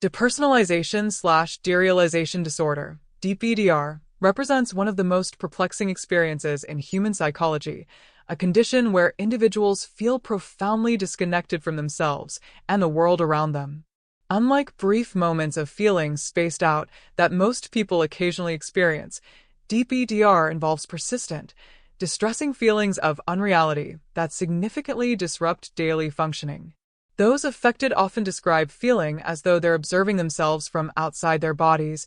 Depersonalization/Derealization Disorder, DPDR, represents one of the most perplexing experiences in human psychology, a condition where individuals feel profoundly disconnected from themselves and the world around them. Unlike brief moments of feeling spaced out that most people occasionally experience, DPDR involves persistent, distressing feelings of unreality that significantly disrupt daily functioning. Those affected often describe feeling as though they're observing themselves from outside their bodies,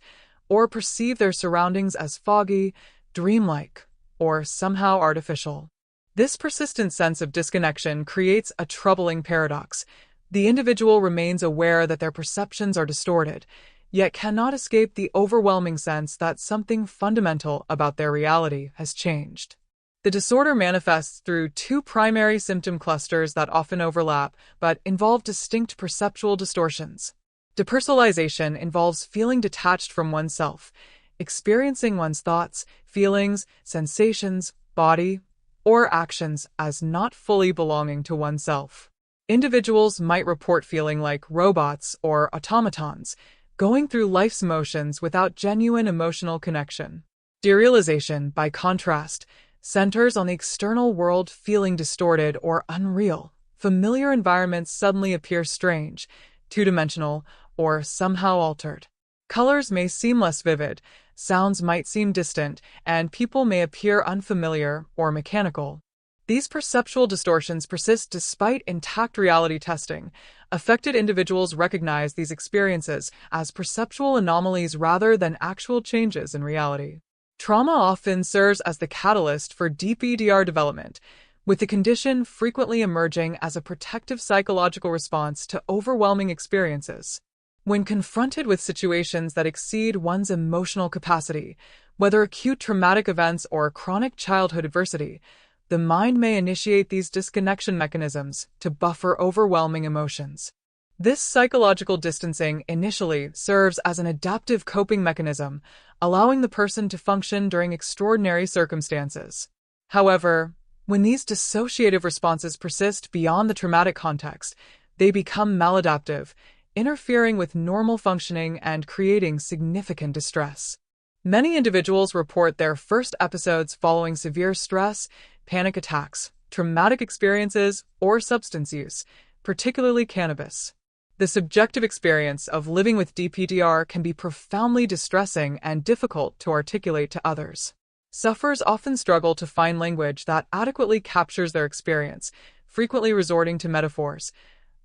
or perceive their surroundings as foggy, dreamlike, or somehow artificial. This persistent sense of disconnection creates a troubling paradox. The individual remains aware that their perceptions are distorted, yet cannot escape the overwhelming sense that something fundamental about their reality has changed. The disorder manifests through two primary symptom clusters that often overlap but involve distinct perceptual distortions. Depersonalization involves feeling detached from oneself, experiencing one's thoughts, feelings, sensations, body, or actions as not fully belonging to oneself. Individuals might report feeling like robots or automatons, going through life's motions without genuine emotional connection. Derealization, by contrast, centers on the external world feeling distorted or unreal. Familiar environments suddenly appear strange, two-dimensional, or somehow altered. Colors may seem less vivid, sounds might seem distant, and people may appear unfamiliar or mechanical. These perceptual distortions persist despite intact reality testing. Affected individuals recognize these experiences as perceptual anomalies rather than actual changes in reality. Trauma often serves as the catalyst for DPDR development, with the condition frequently emerging as a protective psychological response to overwhelming experiences. When confronted with situations that exceed one's emotional capacity, whether acute traumatic events or chronic childhood adversity, the mind may initiate these disconnection mechanisms to buffer overwhelming emotions. This psychological distancing initially serves as an adaptive coping mechanism, allowing the person to function during extraordinary circumstances. However, when these dissociative responses persist beyond the traumatic context, they become maladaptive, interfering with normal functioning and creating significant distress. Many individuals report their first episodes following severe stress, panic attacks, traumatic experiences, or substance use, particularly cannabis. The subjective experience of living with DPDR can be profoundly distressing and difficult to articulate to others. Sufferers often struggle to find language that adequately captures their experience, frequently resorting to metaphors.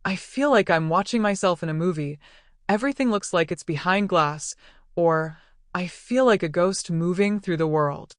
"I feel like I'm watching myself in a movie. Everything looks like it's behind glass," or "I feel like a ghost moving through the world."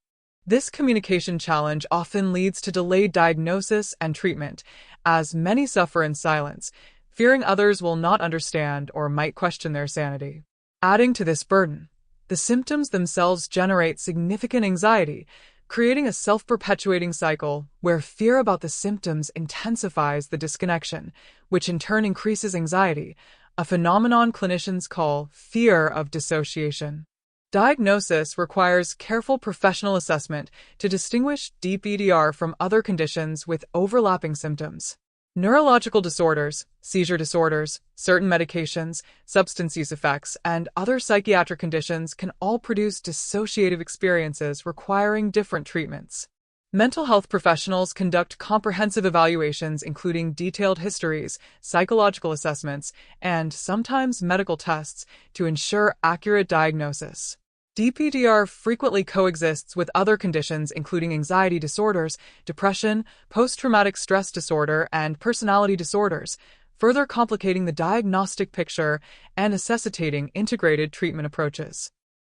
This communication challenge often leads to delayed diagnosis and treatment, as many suffer in silence, fearing others will not understand or might question their sanity. Adding to this burden, the symptoms themselves generate significant anxiety, creating a self-perpetuating cycle where fear about the symptoms intensifies the disconnection, which in turn increases anxiety, a phenomenon clinicians call fear of dissociation. Diagnosis requires careful professional assessment to distinguish DPDR from other conditions with overlapping symptoms. Neurological disorders, seizure disorders, certain medications, substance use effects, and other psychiatric conditions can all produce dissociative experiences requiring different treatments. Mental health professionals conduct comprehensive evaluations including detailed histories, psychological assessments, and sometimes medical tests to ensure accurate diagnosis. DPDR frequently coexists with other conditions including anxiety disorders, depression, post-traumatic stress disorder, and personality disorders, further complicating the diagnostic picture and necessitating integrated treatment approaches.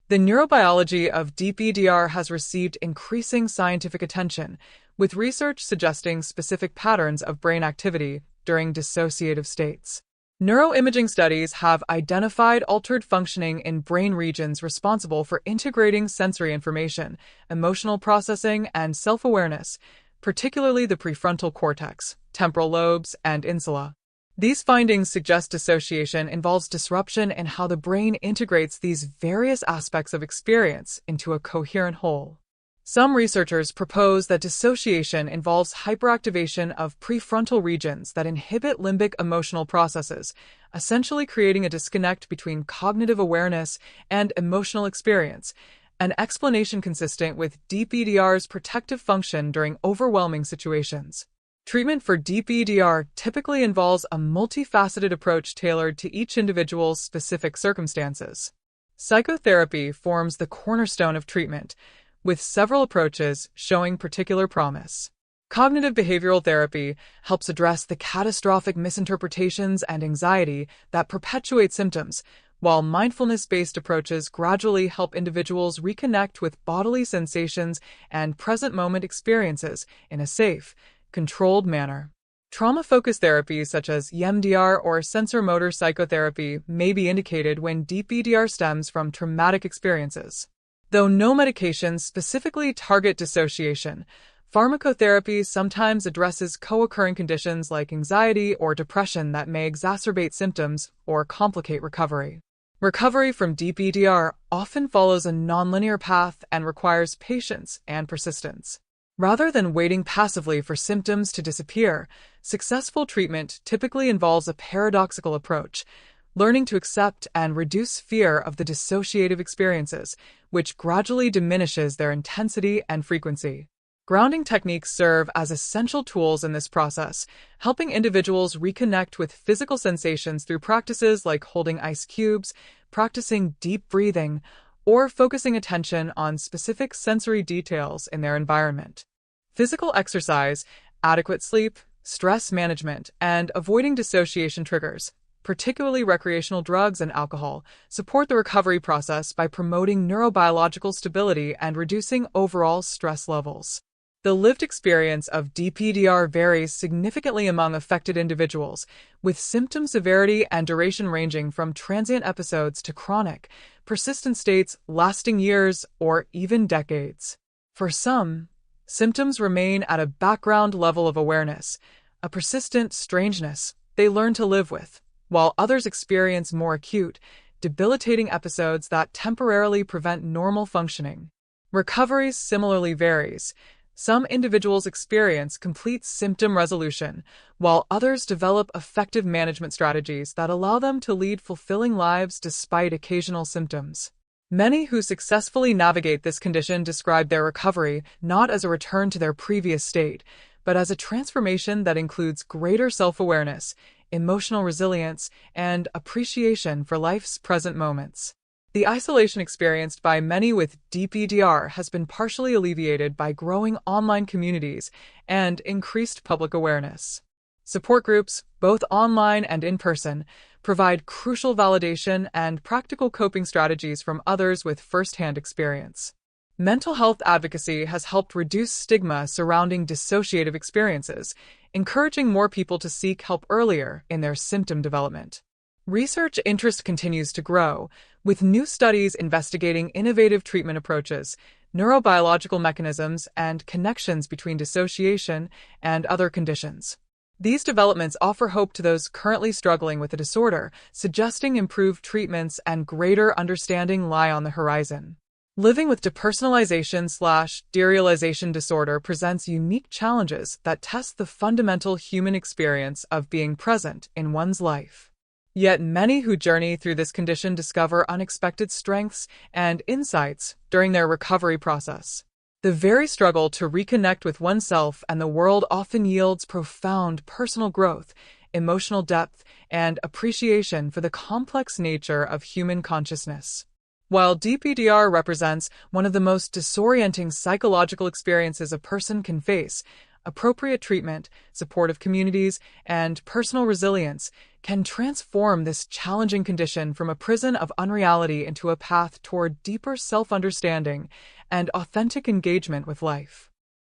The neurobiology of DPDR has received increasing scientific attention, with research suggesting specific patterns of brain activity during dissociative states. Neuroimaging studies have identified altered functioning in brain regions responsible for integrating sensory information, emotional processing, and self-awareness, particularly the prefrontal cortex, temporal lobes, and insula. These findings suggest dissociation involves disruption in how the brain integrates these various aspects of experience into a coherent whole. Some researchers propose that dissociation involves hyperactivation of prefrontal regions that inhibit limbic emotional processes, essentially creating a disconnect between cognitive awareness and emotional experience, an explanation consistent with DPDR's protective function during overwhelming situations. Treatment for DPDR typically involves a multifaceted approach tailored to each individual's specific circumstances. Psychotherapy forms the cornerstone of treatment, with several approaches showing particular promise. Cognitive behavioral therapy helps address the catastrophic misinterpretations and anxiety that perpetuate symptoms, while mindfulness-based approaches gradually help individuals reconnect with bodily sensations and present-moment experiences in a safe, controlled manner. Trauma-focused therapies such as EMDR or sensor-motor psychotherapy may be indicated when DPDR stems from traumatic experiences. Though no medications specifically target dissociation, pharmacotherapy sometimes addresses co-occurring conditions like anxiety or depression that may exacerbate symptoms or complicate recovery. Recovery from DPDR often follows a nonlinear path and requires patience and persistence. Rather than waiting passively for symptoms to disappear, successful treatment typically involves a paradoxical approach, learning to accept and reduce fear of the dissociative experiences, which gradually diminishes their intensity and frequency. Grounding techniques serve as essential tools in this process, helping individuals reconnect with physical sensations through practices like holding ice cubes, practicing deep breathing, or focusing attention on specific sensory details in their environment. Physical exercise, adequate sleep, stress management, and avoiding dissociation triggers, particularly recreational drugs and alcohol, support the recovery process by promoting neurobiological stability and reducing overall stress levels. The lived experience of DPDR varies significantly among affected individuals, with symptom severity and duration ranging from transient episodes to chronic, persistent states lasting years or even decades. For some, symptoms remain at a background level of awareness, a persistent strangeness they learn to live with, while others experience more acute, debilitating episodes that temporarily prevent normal functioning. Recovery similarly varies. Some individuals experience complete symptom resolution, while others develop effective management strategies that allow them to lead fulfilling lives despite occasional symptoms. Many who successfully navigate this condition describe their recovery not as a return to their previous state, but as a transformation that includes greater self-awareness, emotional resilience, and appreciation for life's present moments. The isolation experienced by many with DPDR has been partially alleviated by growing online communities and increased public awareness. Support groups, both online and in person, provide crucial validation and practical coping strategies from others with first-hand experience. Mental health advocacy has helped reduce stigma surrounding dissociative experiences, encouraging more people to seek help earlier in their symptom development. Research interest continues to grow, with new studies investigating innovative treatment approaches, neurobiological mechanisms, and connections between dissociation and other conditions. These developments offer hope to those currently struggling with the disorder, suggesting improved treatments and greater understanding lie on the horizon. Living with depersonalization/derealization disorder presents unique challenges that test the fundamental human experience of being present in one's life. Yet many who journey through this condition discover unexpected strengths and insights during their recovery process. The very struggle to reconnect with oneself and the world often yields profound personal growth, emotional depth, and appreciation for the complex nature of human consciousness. While DPDR represents one of the most disorienting psychological experiences a person can face, appropriate treatment, supportive communities, and personal resilience can transform this challenging condition from a prison of unreality into a path toward deeper self-understanding and authentic engagement with life.